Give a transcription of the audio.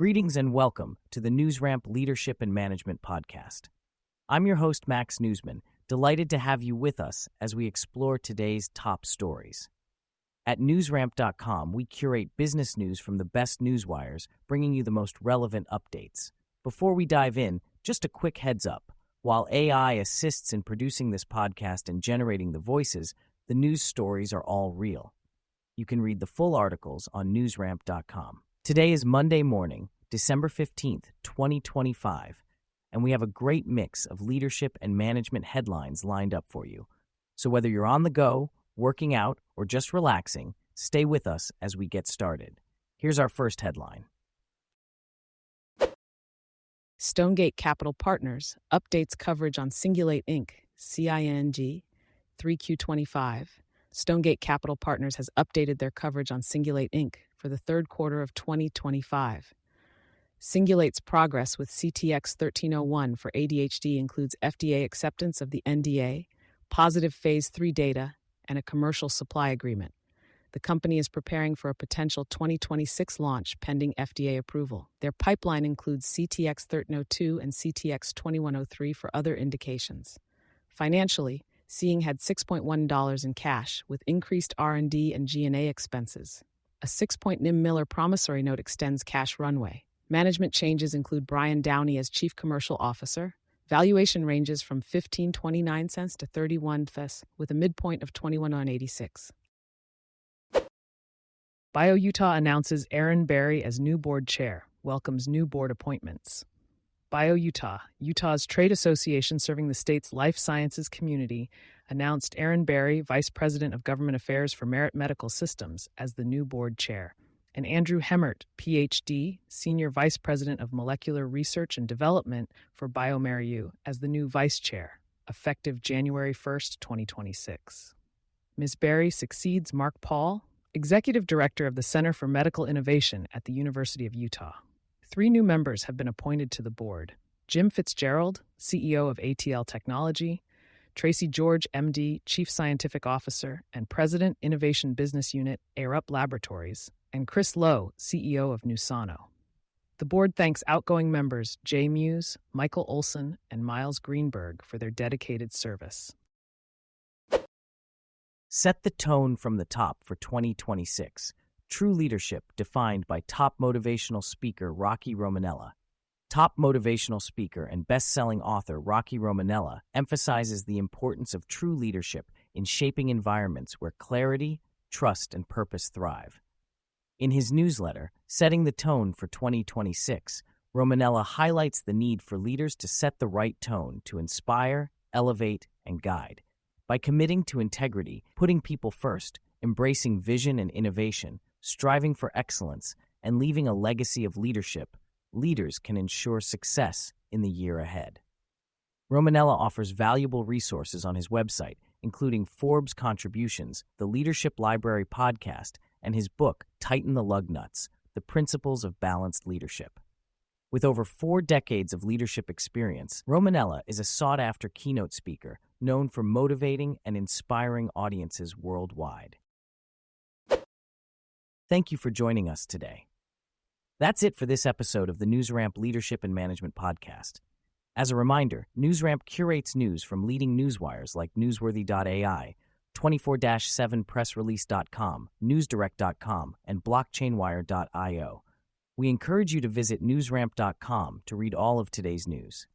Greetings and welcome to the NewsRamp Leadership and Management Podcast. I'm your host, Max Newsman, delighted to have you with us as we explore today's top stories. At newsramp.com, we curate business news from the best newswires, bringing you the most relevant updates. Before we dive in, just a quick heads up. While AI assists in producing this podcast and generating the voices, the news stories are all real. You can read the full articles on newsramp.com. Today is Monday morning, December 15th, 2025, and we have a great mix of leadership and management headlines lined up for you. So whether you're on the go, working out, or just relaxing, stay with us as we get started. Here's our first headline. Stonegate Capital Partners updates coverage on Cingulate Inc, CING, 3Q25. Stonegate Capital Partners has updated their coverage on Cingulate Inc for the third quarter of 2025. Cingulate's progress with CTX 1301 for ADHD includes FDA acceptance of the NDA, positive Phase 3 data, and a commercial supply agreement. The company is preparing for a potential 2026 launch pending FDA approval. Their pipeline includes CTX 1302 and CTX 2103 for other indications. Financially, Cing had $6.1 in cash with increased R&D and G&A expenses. A 6-point Miller promissory note extends cash runway. Management changes include Brian Downey as Chief Commercial Officer. Valuation ranges from $15.29 to $31 with a midpoint of $21.86. BioUtah announces Aaron Berry as new board chair, welcomes new board appointments. BioUtah, Utah's trade association serving the state's life sciences community, announced Aaron Berry, Vice President of Government Affairs for Merit Medical Systems, as the new board chair, and Andrew Hemmert, Ph.D., Senior Vice President of Molecular Research and Development for BioMerieux, as the new vice chair, effective January 1st, 2026. Ms. Berry succeeds Mark Paul, Executive Director of the Center for Medical Innovation at the University of Utah. 3 new members have been appointed to the board: Jim Fitzgerald, CEO of ATL Technology, Tracy George, MD, Chief Scientific Officer and President, Innovation Business Unit, AirUp Laboratories, and Chris Lowe, CEO of Nusano. The board thanks outgoing members Jay Muse, Michael Olson, and Miles Greenberg for their dedicated service. Set the tone from the top for 2026. True leadership defined by top motivational speaker Rocky Romanella. Top motivational speaker and best-selling author Rocky Romanella emphasizes the importance of true leadership in shaping environments where clarity, trust, and purpose thrive. In his newsletter, Setting the Tone for 2026, Romanella highlights the need for leaders to set the right tone to inspire, elevate, and guide. By committing to integrity, putting people first, embracing vision and innovation, striving for excellence, and leaving a legacy of leadership, leaders can ensure success in the year ahead. Romanella offers valuable resources on his website, including Forbes contributions, the Leadership Library podcast, and his book, Tighten the Lug Nuts: The Principles of Balanced Leadership. With over 4 decades of leadership experience, Romanella is a sought-after keynote speaker known for motivating and inspiring audiences worldwide. Thank you for joining us today. That's it for this episode of the NewsRamp Leadership and Management Podcast. As a reminder, NewsRamp curates news from leading newswires like Newsworthy.ai, 24/7pressrelease.com, newsdirect.com, and blockchainwire.io. We encourage you to visit newsramp.com to read all of today's news.